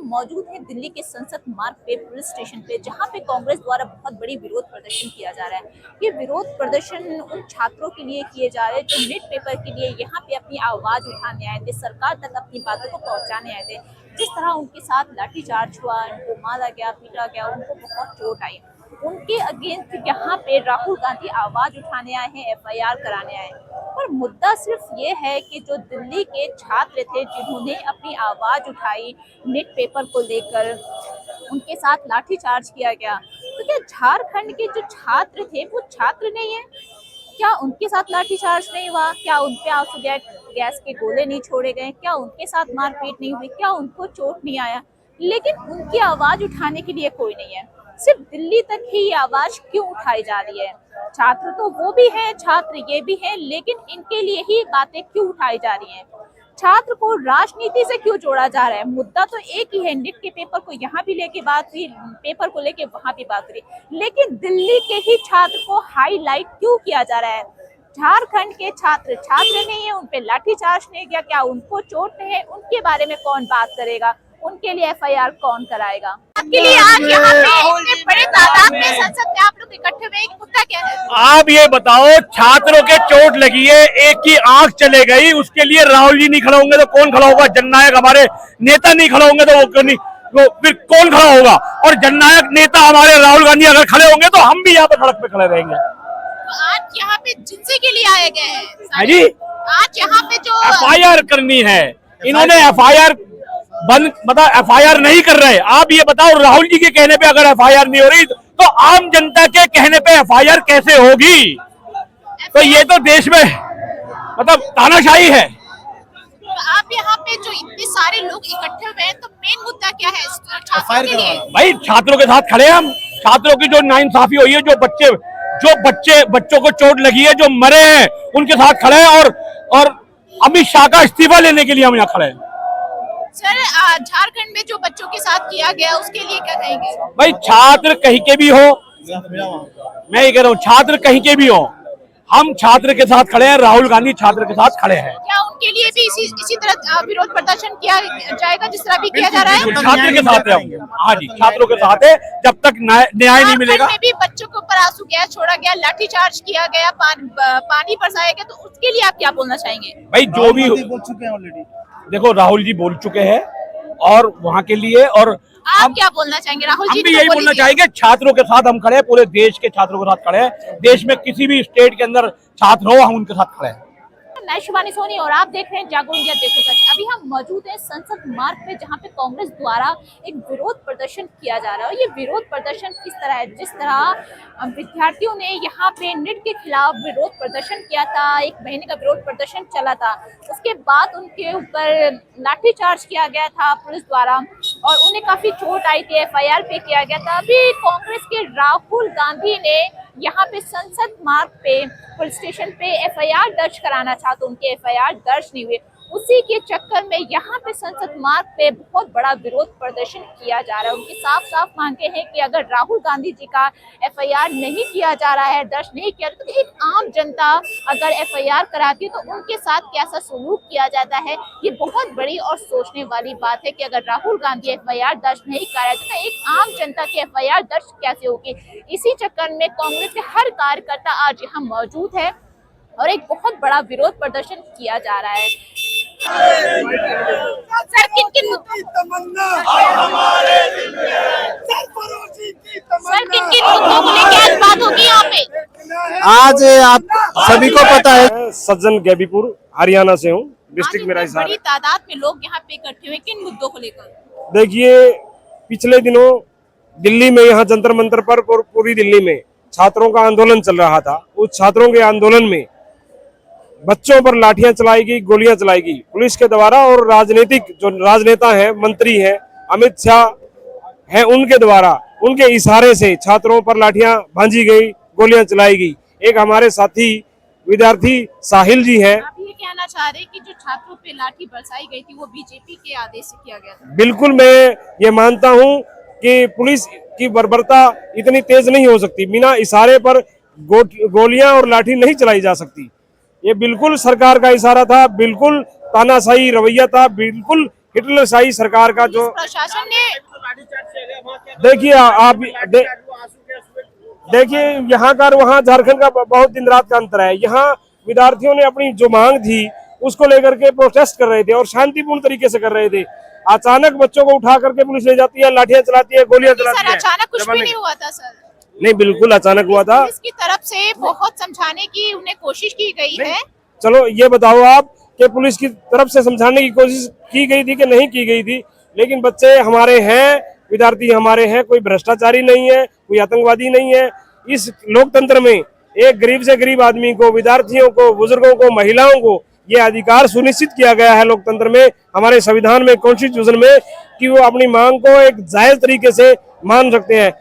हम मौजूद हैं दिल्ली के संसद मार्ग पे पुलिस स्टेशन पे, जहां पे कांग्रेस द्वारा बहुत बड़ी विरोध प्रदर्शन किया जा रहा है। ये विरोध प्रदर्शन उन छात्रों के लिए किए जा रहे हैं जो नीट पेपर के लिए यहाँ पे अपनी आवाज उठाने आए थे, सरकार तक अपनी बातों को पहुंचाने आए थे। जिस तरह उनके साथ लाठीचार्ज हुआ, उनको मारा गया, पीटा गया, उनको बहुत चोट आई, उनके अगेंस्ट यहाँ पे राहुल गांधी आवाज उठाने आए हैं, एफआईआर कराने आए हैं। पर मुद्दा सिर्फ ये है कि जो दिल्ली के छात्र थे जिन्होंने अपनी आवाज उठाई नीट पेपर को लेकर, उनके साथ लाठीचार्ज किया गया, तो क्या झारखंड के जो छात्र थे वो छात्र नहीं है? क्या उनके साथ लाठीचार्ज नहीं हुआ? क्या उन पे आंसू गैस के गोले नहीं छोड़े गए? क्या उनके साथ मारपीट नहीं हुई? क्या उनको चोट नहीं आया? लेकिन उनकी आवाज उठाने के लिए कोई नहीं है। सिर्फ दिल्ली तक ही ये आवाज क्यों उठाई जा रही है? छात्र तो वो भी हैं, छात्र ये भी हैं, लेकिन इनके लिए ही बातें क्यों उठाई जा रही हैं? छात्र को राजनीति से क्यों जोड़ा जा रहा है? मुद्दा तो एक ही है, नीट के पेपर को यहाँ भी लेके बात हुई, पेपर को लेके वहां भी बात हुई, लेकिन दिल्ली के ही छात्र को हाईलाइट क्यों किया जा रहा है? झारखंड के छात्र छात्र नहीं है, उनपे लाठीचार्ज नहीं किया, क्या उनको चोट नहीं है? उनके बारे में कौन बात करेगा? उनके लिए एफआईआर कौन कराएगा? आपके लिए आज यहाँ पे इतने बड़े तादाद में संसद में आप लोग इकट्ठे हुए, मुद्दा क्या है? आप ये बताओ, छात्रों के चोट लगी है, एक की आंख चले गई, उसके लिए राहुल जी नहीं खड़ा होंगे तो कौन खड़ा होगा? जननायक हमारे नेता नहीं खड़ा होंगे तो वो क्यों नहीं, वो फिर कौन खड़ा होगा? और जननायक नेता हमारे राहुल गांधी अगर खड़े होंगे तो हम भी यहाँ पे सड़क पे खड़े रहेंगे। तो आज यहाँ पे जिनसे के लिए आए गए हैं जी, आज यहाँ पे जो एफआईआर करनी है, इन्होंने एफआईआर बंद, मतलब एफआईआर नहीं कर रहे। आप ये बताओ, राहुल जी के कहने पे अगर एफआईआर नहीं हो रही तो आम जनता के कहने पे एफआईआर कैसे होगी? तो ये तो देश में मतलब तानाशाही है। तो आप यहाँ पे जो इतने सारे लोग इकट्ठे हुए हैं, तो मेन मुद्दा क्या है छात्रों के लिए? भाई छात्रों के साथ खड़े हैं हम। छात्रों की जो नाइंसाफी हुई है, बच्चों को चोट लगी है, जो मरे हैं, उनके साथ खड़े हैं। और अमित शाह का इस्तीफा लेने के लिए हम यहाँ खड़े हैं। सर, झारखंड में जो बच्चों के साथ किया गया उसके लिए क्या कहेंगे? भाई छात्र कहीं के भी हो, मैं ये कह रहा हूँ, छात्र कहीं के भी हो, हम छात्र के साथ खड़े हैं, राहुल गांधी छात्र के साथ खड़े हैं। क्या उनके लिए भी इसी तरह विरोध प्रदर्शन किया जाएगा जिस तरह भी किया जा रहा है? छात्र के साथ है, हाँ जी, छात्रों के साथ है, जब तक न्याय नहीं मिलेगा। में भी बच्चों के ऊपर आंसू गैस छोड़ा गया, लाठीचार्ज किया गया, पानी बरसाया गया, तो उसके लिए आप क्या बोलना चाहेंगे? भाई जो भी बोल चुके हैं ऑलरेडी, देखो राहुल जी बोल चुके हैं और वहाँ के लिए, और आप क्या बोलना चाहेंगे? राहुल जी हम भी यही बोलना चाहेंगे, छात्रों के साथ हम खड़े हैं, पूरे देश के छात्रों के साथ खड़े हैं। देश में किसी भी स्टेट के अंदर छात्र हो, हम उनके साथ खड़े हैं। मैं शिवानी सोनी और आप देख रहे हैं जागो इंडिया देखो सच। अभी हम मौजूद हैं संसद मार्ग पे, जहाँ पे कांग्रेस द्वारा एक विरोध प्रदर्शन किया जा रहा है। और ये विरोध प्रदर्शन किस तरह है? जिस तरह विद्यार्थियों ने यहाँ पे नीट के खिलाफ विरोध प्रदर्शन किया था, 1 महीने का विरोध प्रदर्शन चला था, उसके बाद उनके ऊपर लाठीचार्ज किया गया था पुलिस द्वारा और उन्हें काफी चोट आई थी, एफआईआर पे किया गया था। अभी कांग्रेस के राहुल गांधी ने यहाँ पे संसद मार्ग पे पुलिस स्टेशन पे एफआईआर दर्ज कराना चाहते, उनके एफआईआर दर्ज नहीं हुए। उसी के चक्कर में यहाँ पे संसद मार्ग पे बहुत बड़ा विरोध प्रदर्शन किया जा रहा है। उनकी साफ साफ मांगे हैं कि अगर राहुल गांधी जी का एफआईआर नहीं किया जा रहा है, दर्ज नहीं किया, तो एक आम जनता अगर एफआईआर कराती है तो उनके साथ कैसा सलूक किया जाता है। ये बहुत बड़ी और सोचने वाली बात है कि अगर राहुल गांधी एफआईआर दर्ज नहीं कराए तो एक आम जनता की एफआईआर दर्ज कैसे होगी। इसी चक्कर में कांग्रेस के हर कार्यकर्ता आज यहाँ मौजूद है और एक बहुत बड़ा विरोध प्रदर्शन किया जा रहा है। सर, किन-किन मुद्दों को लेकर आज बात होगी यहाँ पे? आज आप सभी को पता है, सज्जन गैबीपुर हरियाणा से हूँ, डिस्ट्रिक्ट मेरा हिसार है। बड़ी तादाद में लोग यहाँ पे इकट्ठे हुए, किन मुद्दों को लेकर? देखिए, पिछले दिनों दिल्ली में, यहाँ जंतर मंतर पर पूरी दिल्ली में छात्रों का आंदोलन चल रहा था। उस छात्रों के आंदोलन में बच्चों पर लाठियां चलाई गई, गोलियां चलाई गई पुलिस के द्वारा, और राजनीतिक जो राजनेता हैं, मंत्री हैं, अमित शाह हैं, उनके द्वारा, उनके इशारे से छात्रों पर लाठियां भांजी गई, गोलियां चलाई गई। एक हमारे साथी विद्यार्थी साहिल जी हैं। आप ये कहना चाह रहे हैं कि जो छात्रों पे लाठी बरसाई गई थी वो बीजेपी के आदेश से किया गया था? बिल्कुल, मैं ये मानता हूं कि पुलिस की बर्बरता इतनी तेज नहीं हो सकती, बिना इशारे पर गोलियां और लाठी नहीं चलाई जा सकती। ये बिल्कुल सरकार का इशारा था, बिल्कुल तानाशाही रवैया था, बिल्कुल हिटलरशाही सरकार का जो प्रशासन ने देखिए आप देखिए यहाँ का और वहाँ झारखंड का बहुत दिन रात का अंतर है। यहाँ विद्यार्थियों ने अपनी जो मांग थी उसको लेकर के प्रोटेस्ट कर रहे थे और शांतिपूर्ण तरीके से कर रहे थे। अचानक बच्चों को उठा करके पुलिस ले जाती है, लाठियां चलाती है, गोलियां चलाती सर है। अचानक कुछ भी नहीं हुआ था सर, नहीं, बिल्कुल अचानक हुआ था। पुलिस की तरफ से बहुत समझाने की उन्हें कोशिश की गई है। चलो ये बताओ आप कि पुलिस की तरफ से समझाने की कोशिश की गई थी कि नहीं की गई थी, लेकिन बच्चे हमारे हैं, विद्यार्थी हमारे हैं, कोई भ्रष्टाचारी नहीं है, कोई आतंकवादी नहीं है। इस लोकतंत्र में एक गरीब से गरीब आदमी को, विद्यार्थियों को, बुजुर्गों को, महिलाओं को ये अधिकार सुनिश्चित किया गया है लोकतंत्र में, हमारे संविधान में, कॉन्स्टिट्यूशन में, कि वो अपनी मांग को एक जायज तरीके से मान सकते हैं।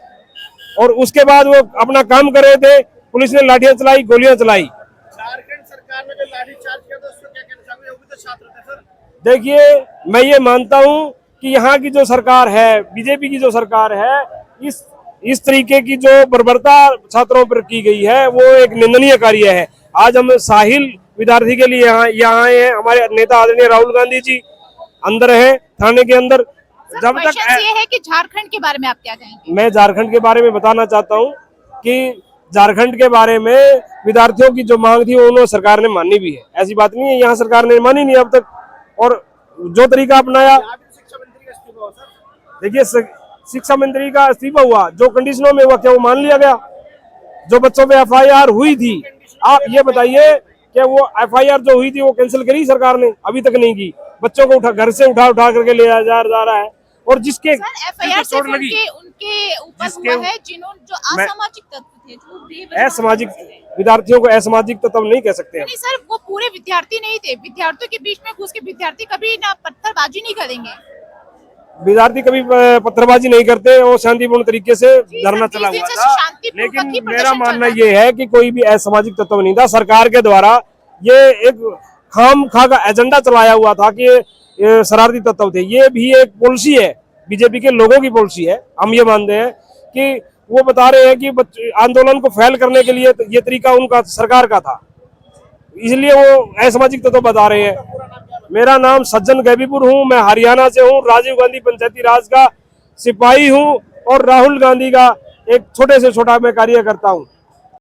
और उसके बाद वो अपना काम कर रहे थे, पुलिस ने लाठियां चलाई, गोलियां चलाई। झारखंड सरकार ने जो लाठीचार्ज किया था उसमें क्या कहना चाहोगे? वो भी तो छात्र थे सर। देखिए मैं ये मानता हूं कि यहाँ की जो सरकार है, बीजेपी की जो सरकार है, इस तरीके की जो बर्बरता छात्रों पर की गई है वो एक निंदनीय कार्य है। आज हम साहिल विद्यार्थी के लिए यहाँ आए हैं। हमारे नेता आदरणीय राहुल गांधी जी अंदर हैं, थाने के अंदर। जब तक ये है कि झारखंड के बारे में आप क्या कहेंगे? मैं झारखंड के बारे में बताना चाहता हूँ कि झारखंड के बारे में विद्यार्थियों की जो मांग थी वो उन्होंने सरकार ने मानी भी है। ऐसी बात नहीं है यहाँ सरकार ने मानी नहीं अब तक, और जो तरीका अपनाया। शिक्षा मंत्री का इस्तीफा हुआ सर। देखिए शिक्षा मंत्री का इस्तीफा हुआ, जो कंडीशनों में हुआ क्या वो मान लिया गया? जो बच्चों पे एफआईआर हुई थी, आप ये बताइए कि वो एफआईआर जो हुई थी वो कैंसिल करी सरकार ने? अभी तक नहीं की। बच्चों को घर से उठा करके ले जा रहा है। और जिसके एफआईआर सिर्फ उनके ऊपर हुआ है जिन्होंने जो असामाजिक तत्व थे, जो असामाजिक विद्यार्थियों को असामाजिक तत्व नहीं कह सकते हैं। नहीं सर, वो पूरे विद्यार्थी नहीं थे। विद्यार्थियों के बीच में घुस के विद्यार्थी कभी ना पत्थरबाजी नहीं करेंगे। विद्यार्थी कभी पत्थरबाजी नहीं करते और शांतिपूर्ण तरीके से धरना चला हुआ था। लेकिन मेरा मानना ये है कि कोई भी असामाजिक तत्व नहीं था। सरकार के द्वारा ये एक खामखा का एजेंडा चलाया हुआ था कि ये शरारती तत्व थे। ये भी एक पॉलिसी है, बीजेपी के लोगों की पॉलिसी है। हम ये मानते हैं कि वो बता रहे हैं कि आंदोलन को फैल करने के लिए ये तरीका उनका सरकार का था, इसलिए वो असामाजिक तत्व बता रहे हैं। मेरा नाम सज्जन गैबीपुर हूँ, मैं हरियाणा से हूँ, राजीव गांधी पंचायती राज का सिपाही हूँ और राहुल गांधी का एक छोटे से छोटा मैं कार्य करता हूँ।